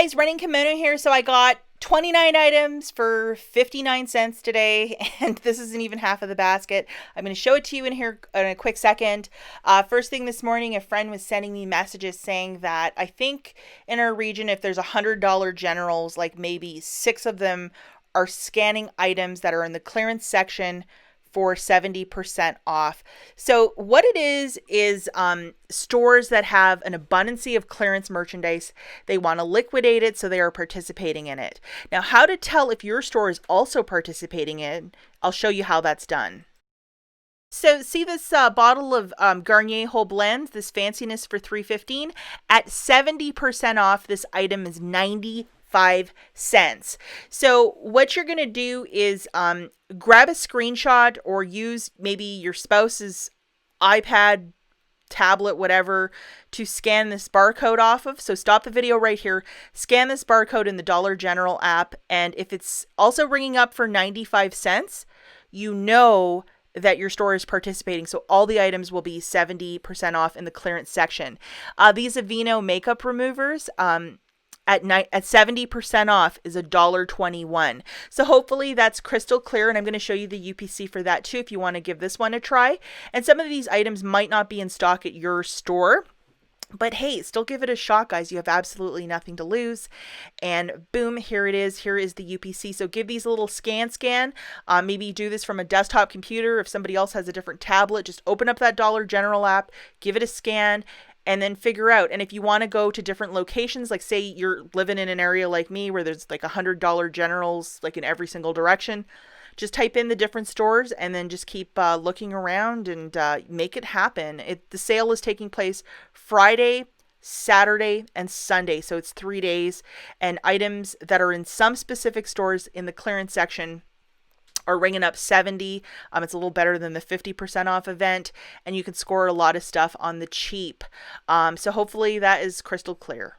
guys, running Kimono here. So I got 29 items for 59 cents today, and this isn't even half of the basket. I'm going to show it to you in here in a quick second. First thing this morning, a friend was sending me messages saying that I think in our region, if there's $100 generals, like maybe 6 of them are scanning items that are in the clearance section for 70% off. So what it is stores that have an abundance of clearance merchandise, they want to liquidate it, so they are participating in it. Now, how to tell if your store is also participating in, I'll show you how that's done. So see this bottle of Garnier Whole Blends, this fanciness for $3.15? At 70% off, this item is 95 cents. So what you're going to do is grab a screenshot or use maybe your spouse's iPad, tablet, whatever, to scan this barcode off of. So stop the video right here, scan this barcode in the Dollar General app, and if it's also ringing up for 95 cents, you know that your store is participating. So all the items will be 70% off in the clearance section. These Aveeno makeup removers, at 70% off is $1.21. So hopefully that's crystal clear, and I'm going to show you the UPC for that too if you want to give this one a try. And some of these items might not be in stock at your store, but hey, still give it a shot, guys. You have absolutely nothing to lose. And boom, here it is. Here is the UPC. So give these a little scan. Maybe do this from a desktop computer. If somebody else has a different tablet, just open up that Dollar General app, give it a scan, and then figure out. And if you want to go to different locations, like say you're living in an area like me where there's like $100 generals like in every single direction, just type in the different stores and then just keep looking around and make it happen. The sale is taking place Friday, Saturday, and Sunday. So it's 3 days, and items that are in some specific stores in the clearance section are ringing up 70. It's a little better than the 50% off event, and you can score a lot of stuff on the cheap. So hopefully that is crystal clear.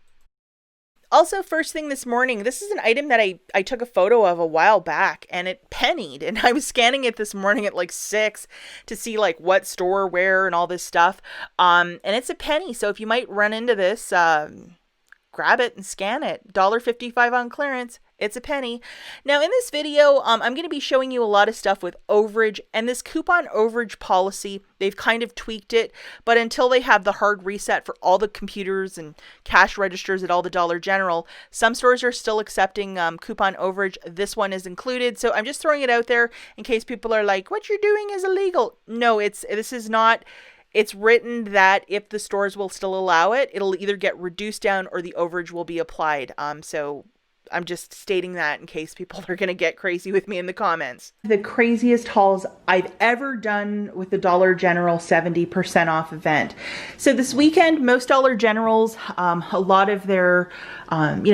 Also, first thing this morning, this is an item that I took a photo of a while back, and it pennied, and I was scanning it this morning at like 6 to see like what store, where, and all this stuff. And it's a penny, so if you might run into this, grab it and scan it. $1.55 on clearance. It's a penny. Now in this video, I'm going to be showing you a lot of stuff with overage, and this coupon overage policy, they've kind of tweaked it, but until they have the hard reset for all the computers and cash registers at all the Dollar General, some stores are still accepting coupon overage. This one is included. So I'm just throwing it out there in case people are like, what you're doing is illegal. No, this is not. It's written that if the stores will still allow it, it'll either get reduced down or the overage will be applied. So I'm just stating that in case people are going to get crazy with me in the comments. The craziest hauls I've ever done with the Dollar General 70% off event. So this weekend, most Dollar Generals, a lot of their,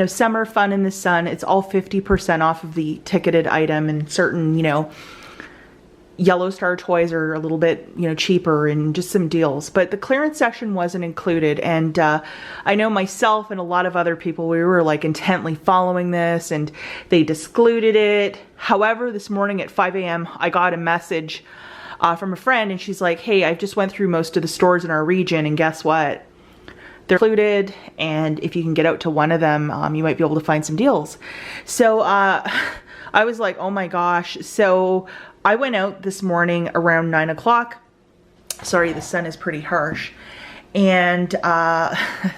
summer fun in the sun, it's all 50% off of the ticketed item, and certain, Yellow Star toys are a little bit, cheaper, and just some deals. But the clearance section wasn't included. And I know myself and a lot of other people, we were like intently following this, and they excluded it. However, this morning at 5 a.m., I got a message from a friend, and she's like, hey, I just went through most of the stores in our region, and guess what? They're included, and if you can get out to one of them, you might be able to find some deals. So I was like, oh my gosh. So I went out this morning around 9 o'clock. Sorry, the sun is pretty harsh. And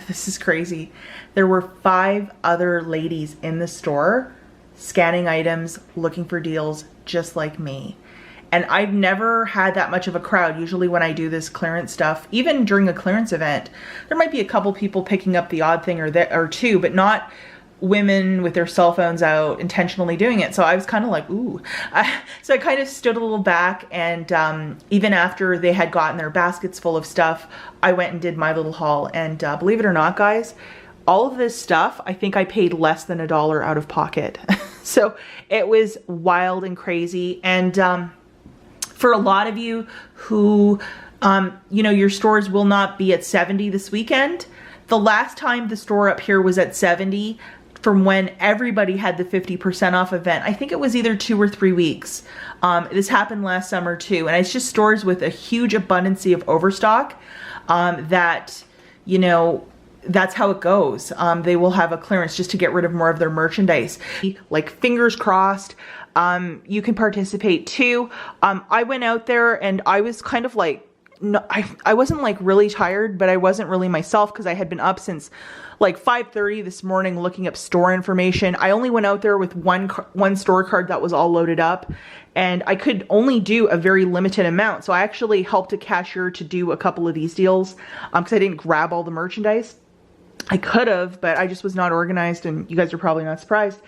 this is crazy. There were 5 other ladies in the store scanning items, looking for deals, just like me. And I've never had that much of a crowd. Usually when I do this clearance stuff, even during a clearance event, there might be a couple people picking up the odd thing or two, but not women with their cell phones out intentionally doing it. So I was kind of like, ooh. So I kind of stood a little back, and even after they had gotten their baskets full of stuff, I went and did my little haul. And believe it or not, guys, all of this stuff, I think I paid less than $1 out of pocket. So it was wild and crazy. And for a lot of you who, your stores will not be at 70 this weekend, the last time the store up here was at 70, from when everybody had the 50% off event, I think it was either 2 or 3 weeks. This happened last summer too. And it's just stores with a huge abundance of overstock that, that's how it goes. They will have a clearance just to get rid of more of their merchandise. Like, fingers crossed, you can participate too. I went out there and I was kind of like, no, I wasn't like really tired, but I wasn't really myself because I had been up since like 5:30 this morning looking up store information. I only went out there with one store card that was all loaded up, and I could only do a very limited amount. So I actually helped a cashier to do a couple of these deals because I didn't grab all the merchandise. I could have, but I just was not organized, and you guys are probably not surprised.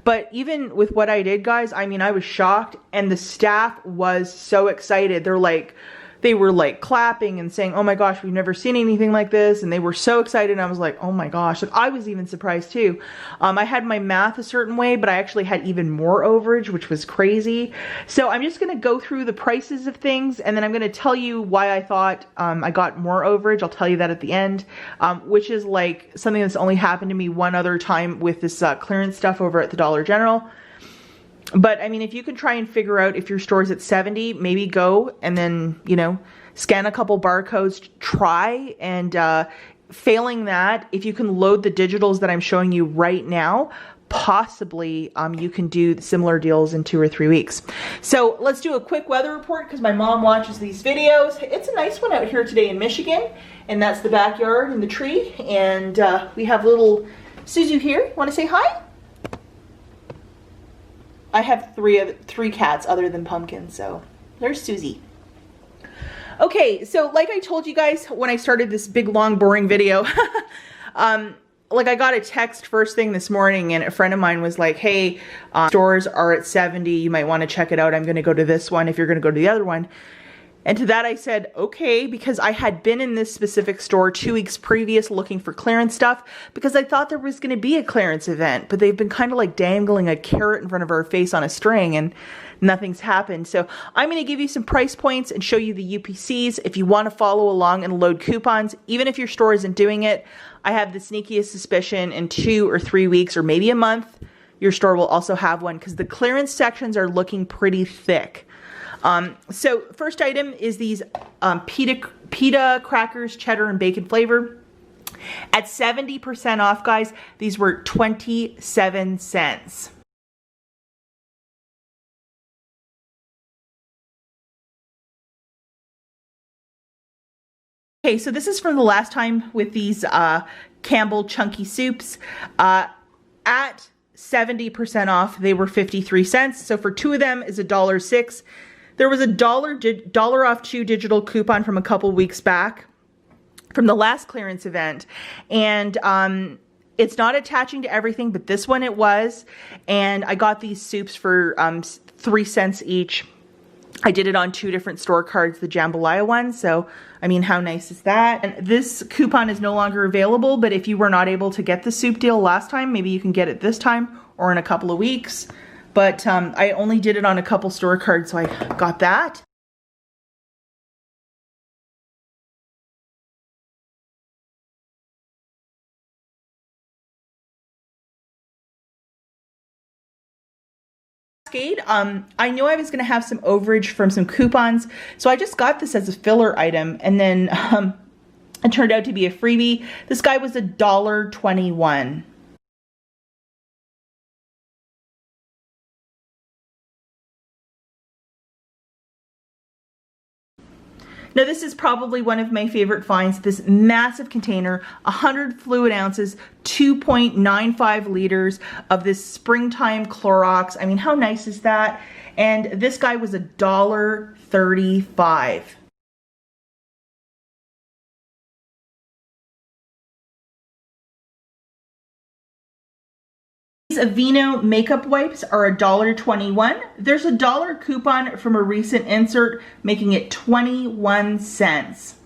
But even with what I did, guys, I mean, I was shocked, and the staff was so excited. They were like clapping and saying, oh my gosh, we've never seen anything like this. And they were so excited. And I was like, oh my gosh. And I was even surprised too. I had my math a certain way, but I actually had even more overage, which was crazy. So I'm just going to go through the prices of things, and then I'm going to tell you why I thought I got more overage. I'll tell you that at the end, which is like something that's only happened to me one other time with this clearance stuff over at the Dollar General. But I mean, if you can try and figure out if your store's at 70, maybe go and then, you know, scan a couple barcodes, try, and failing that, if you can load the digitals that I'm showing you right now, possibly you can do similar deals in 2 or 3 weeks. So let's do a quick weather report because my mom watches these videos. It's a nice one out here today in Michigan, and that's the backyard and the tree. And we have little Suzu here. Want to say hi? I have three cats other than Pumpkin, so there's Susie. Okay, so like I told you guys when I started this big, long, boring video, like I got a text first thing this morning, and a friend of mine was like, hey, stores are at 70, you might want to check it out. I'm going to go to this one if you're going to go to the other one. And to that I said, okay, because I had been in this specific store 2 weeks previous looking for clearance stuff because I thought there was going to be a clearance event, but they've been kind of like dangling a carrot in front of our face on a string and nothing's happened. So I'm going to give you some price points and show you the UPCs if you want to follow along and load coupons. Even if your store isn't doing it, I have the sneakiest suspicion in 2 or 3 weeks or maybe a month, your store will also have one because the clearance sections are looking pretty thick. So first item is these pita crackers, cheddar and bacon flavor. At 70% off, guys, these were 27 cents. Okay, so this is from the last time with these Campbell chunky soups. At 70% off, they were 53 cents. So for 2 of them is $1.06. There was a dollar off 2 digital coupon from a couple weeks back from the last clearance event. And it's not attaching to everything, but this one it was. And I got these soups for 3 cents each. I did it on 2 different store cards, the jambalaya one. So, I mean, how nice is that? And this coupon is no longer available, but if you were not able to get the soup deal last time, maybe you can get it this time or in a couple of weeks. But I only did it on a couple store cards, so I got that. I knew I was going to have some overage from some coupons, so I just got this as a filler item, and then it turned out to be a freebie. This guy was $1.21. Now this is probably one of my favorite finds, this massive container, 100 fluid ounces, 2.95 liters of this springtime Clorox. I mean, how nice is that? And this guy was $1.35. These Aveeno makeup wipes are $1.21. There's a $1 coupon from a recent insert, making it 21 cents.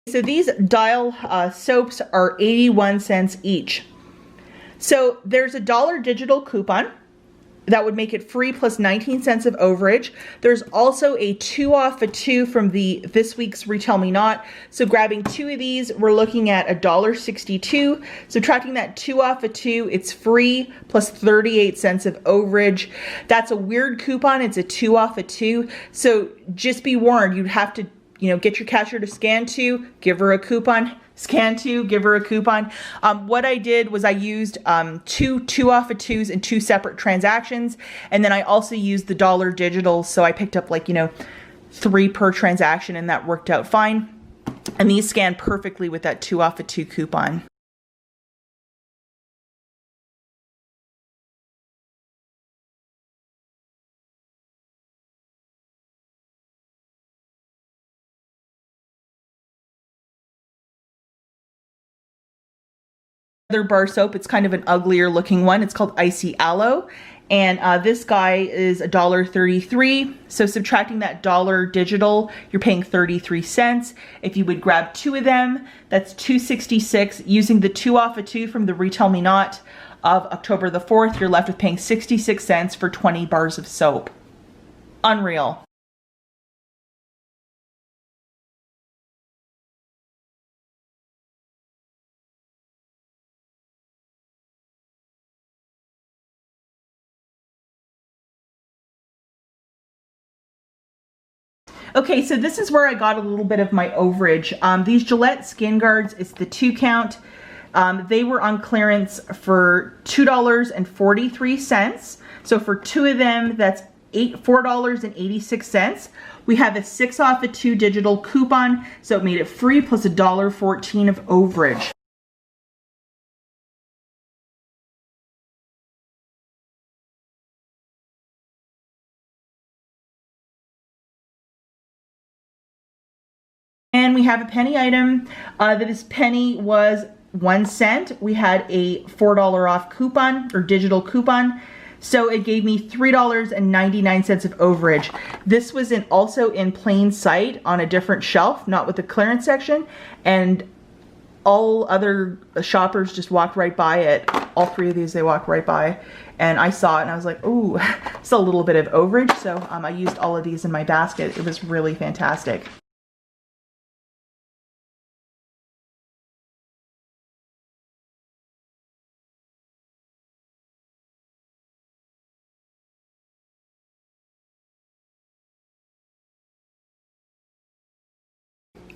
So these Dial soaps are 81 cents each. So there's a $1 digital coupon. that would make it free plus 19 cents of overage. There's also a 2 off a 2 from this week's Retail Me Not. So grabbing 2 of these, we're looking at $1.62. Subtracting that 2 off a 2, it's free plus 38 cents of overage. That's a weird coupon. It's a 2 off a 2. So just be warned, you'd have to, you know, get your cashier to scan 2, give her a coupon. Scan 2, give her a coupon. What I did was I used two off of 2s in 2 separate transactions. And then I also used the dollar digital. So I picked up, like, you know, 3 per transaction, and that worked out fine. And these scan perfectly with that 2 off of 2 coupon. Another bar soap, it's kind of an uglier looking one. It's called Icy Aloe. And this guy is $1.33. So subtracting that dollar digital, you're paying 33 cents. If you would grab 2 of them, that's $2.66. Using the 2 off a 2 from the Retail Me Not of October the 4th, you're left with paying 66 cents for 20 bars of soap. Unreal. Okay, so this is where I got a little bit of my overage. These Gillette Skin Guards, it's the 2 count. They were on clearance for $2.43. So for 2 of them, that's $4.86. We have a 6 off a 2 digital coupon, so it made it free plus $1.14 of overage. And we have a penny item. This penny was 1 cent. We had a $4 off coupon or digital coupon. So it gave me $3.99 of overage. This was also in plain sight on a different shelf, not with the clearance section. And all other shoppers just walked right by it. All 3 of these, they walked right by. And I saw it and I was like, ooh, it's a little bit of overage. So I used all of these in my basket. It was really fantastic.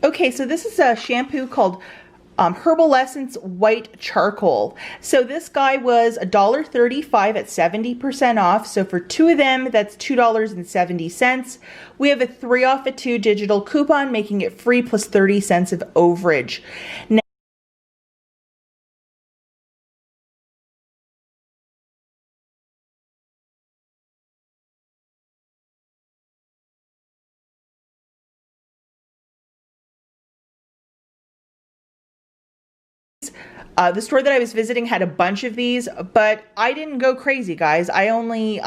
Okay, so this is a shampoo called Herbal Essence White Charcoal. So this guy was $1.35 at 70% off. So for 2 of them, that's $2.70. We have a 3 off a 2 digital coupon, making it free plus 30 cents of overage. Now, the store that I was visiting had a bunch of these, but I didn't go crazy, guys. I only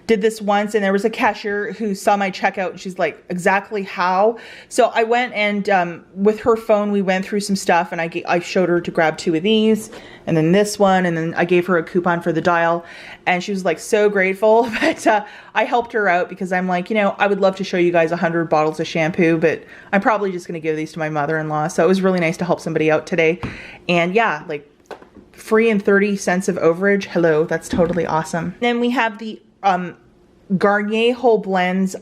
did this once, and there was a cashier who saw my checkout, and she's like, exactly how? So I went and with her phone, we went through some stuff, and I showed her to grab 2 of these, and then this one, and then I gave her a coupon for the dial, and she was like so grateful. But I helped her out because I'm like, you know, I would love to show you guys 100 bottles of shampoo, but I'm probably just going to give these to my mother-in-law. So it was really nice to help somebody out today. And yeah, like free and 30 cents of overage. Hello, that's totally awesome. Then we have the Garnier Whole Blends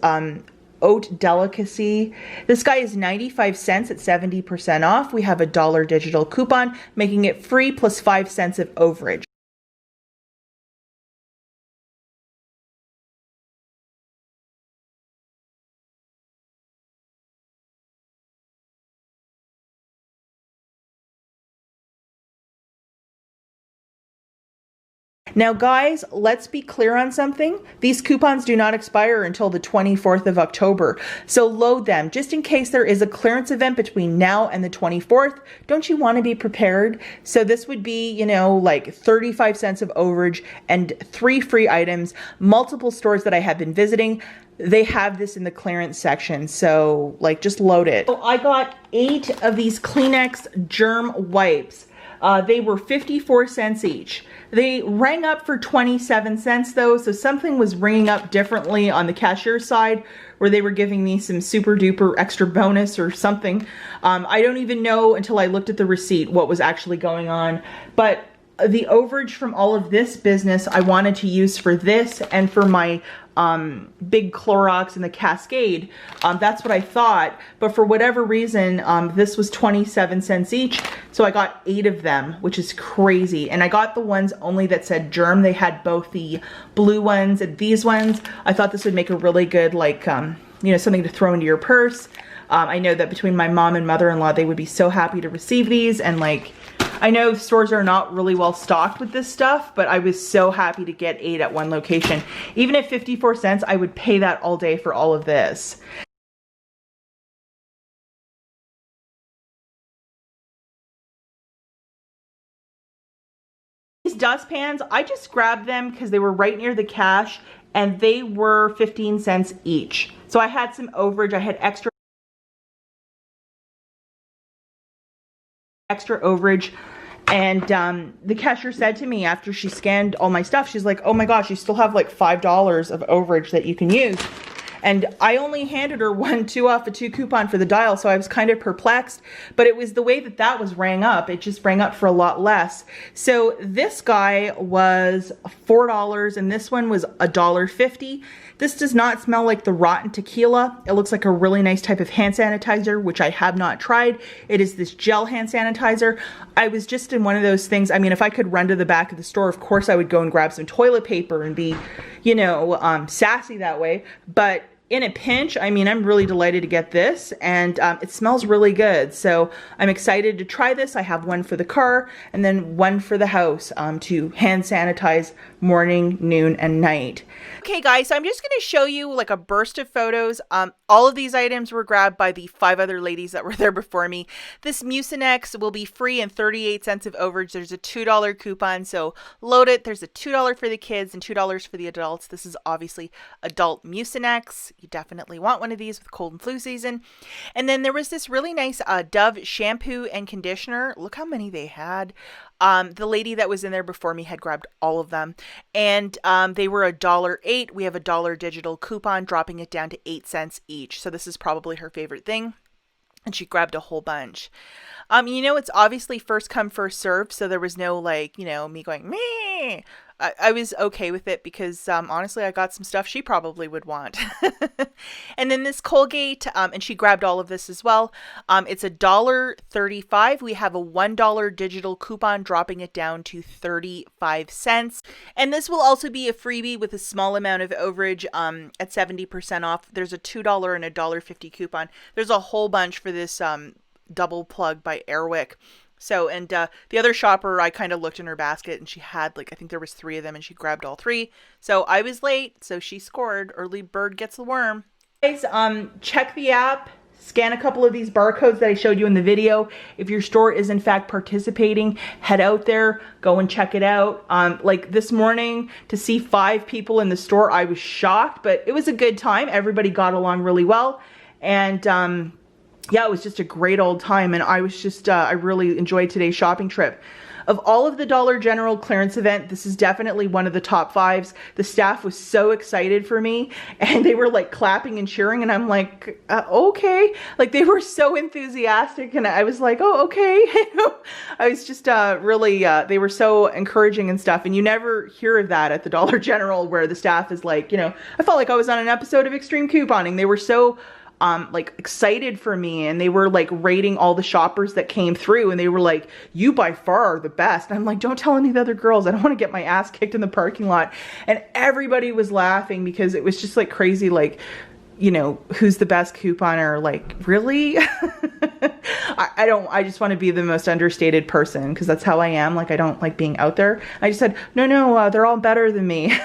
Oat Delicacy. This guy is 95 cents at 70% off. We have a $1 digital coupon, making it free plus 5 cents of overage. Now guys, let's be clear on something. These coupons do not expire until the 24th of October. So load them just in case there is a clearance event between now and the 24th. Don't you want to be prepared? So this would be, you know, like 35 cents of overage and 3 free items. Multiple stores that I have been visiting, they have this in the clearance section. So like just load it. So I got 8 of these Kleenex Germ wipes. They were 54 cents each. They rang up for 27 cents though, so something was ringing up differently on the cashier's side, where they were giving me some super duper extra bonus or something. I don't even know until I looked at the receipt what was actually going on. But the overage from all of this business I wanted to use for this and for my big Clorox and the Cascade. That's what I thought, but for whatever reason, this was 27 cents each, so I got 8 of them, which is crazy. And I got the ones only that said Germ. They had both the blue ones and these ones. I thought this would make a really good, like, you know, something to throw into your purse. I know that between my mom and mother-in-law, they would be so happy to receive these, and like, I know stores are not really well stocked with this stuff, but I was so happy to get 8 at one location. Even at 54 cents, I would pay that all day for all of this. These dustpans, I just grabbed them because they were right near the cash, and they were 15 cents each. So I had some overage. I had extra overage. And the cashier said to me after she scanned all my stuff, she's like, oh my gosh, you still have like $5 of overage that you can use. And I only handed her 1 2 off a 2 coupon for the dial, so I was kind of perplexed. But it was the way that that was rang up. It just rang up for a lot less. So this guy was $4 and this one was $1.50. This does not smell like the rotten tequila. It looks like a really nice type of hand sanitizer, which I have not tried. It is this gel hand sanitizer. I was just in one of those things. I mean, if I could run to the back of the store, of course I would go and grab some toilet paper and be, you know, sassy that way. But in a pinch, I mean, I'm really delighted to get this, and it smells really good. So I'm excited to try this. I have one for the car and then one for the house to hand sanitize morning, noon, and night. Okay guys, so I'm just going to show you like a burst of photos. All of these items were grabbed by the 5 other ladies that were there before me. This Mucinex will be free and 38 cents of overage. There's a $2 coupon, so load it. There's a $2 for the kids and $2 for the adults. This is obviously adult Mucinex. You definitely want one of these with cold and flu season. And then there was this really nice Dove shampoo and conditioner. Look how many they had. The lady that was in there before me had grabbed all of them, and they were $1.08. We have a $1 digital coupon, dropping it down to 8 cents each. So this is probably her favorite thing, and she grabbed a whole bunch. You know, it's obviously first come, first served, so there was no, like, you know, me going, meh. I was okay with it because, honestly, I got some stuff she probably would want. And then this Colgate, and she grabbed all of this as well. It's $1.35. We have a $1 digital coupon, dropping it down to 35 cents. And this will also be a freebie with a small amount of overage at 70% off. There's a $2 and a $1.50 coupon. There's a whole bunch for this double plug by Airwick. So, and the other shopper, I kind of looked in her basket and she had, like, I think there was 3 of them and she grabbed all 3. So I was late, so she scored. Early bird gets the worm. Guys, check the app, scan a couple of these barcodes that I showed you in the video. If your store is in fact participating, head out there, go and check it out. Like this morning, to see 5 people in the store, I was shocked, but it was a good time. Everybody got along really well. And yeah, it was just a great old time, and I was just, I really enjoyed today's shopping trip. Of all of the Dollar General clearance event, this is definitely one of the top 5s. The staff was so excited for me, and they were like clapping and cheering, and I'm like, okay. Like, they were so enthusiastic, and I was like, oh, okay. I was just really, they were so encouraging and stuff, and you never hear of that at the Dollar General where the staff is like, you know, I felt like I was on an episode of Extreme Couponing. They were so like excited for me, and they were like rating all the shoppers that came through, and they were like, you by far are the best. And I'm like, don't tell any of the other girls. I don't want to get my ass kicked in the parking lot. And everybody was laughing because it was just like crazy, like, you know, who's the best couponer? Like, really? I just want to be the most understated person because that's how I am. Like, I don't like being out there. I just said, no, they're all better than me.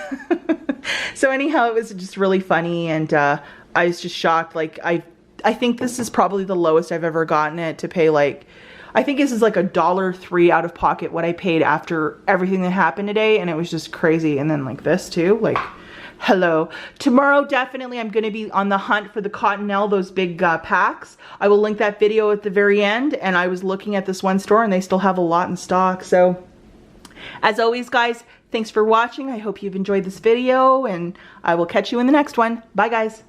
So anyhow, it was just really funny, and I was just shocked. Like, I think this is probably the lowest I've ever gotten it to pay. Like, I think this is like $1.03 out of pocket what I paid after everything that happened today, and it was just crazy. And then like this too, like Hello. Tomorrow, definitely, I'm going to be on the hunt for the Cottonelle, those big packs. I will link that video at the very end, and I was looking at this one store, and they still have a lot in stock. So, as always, guys, thanks for watching. I hope you've enjoyed this video, and I will catch you in the next one. Bye, guys.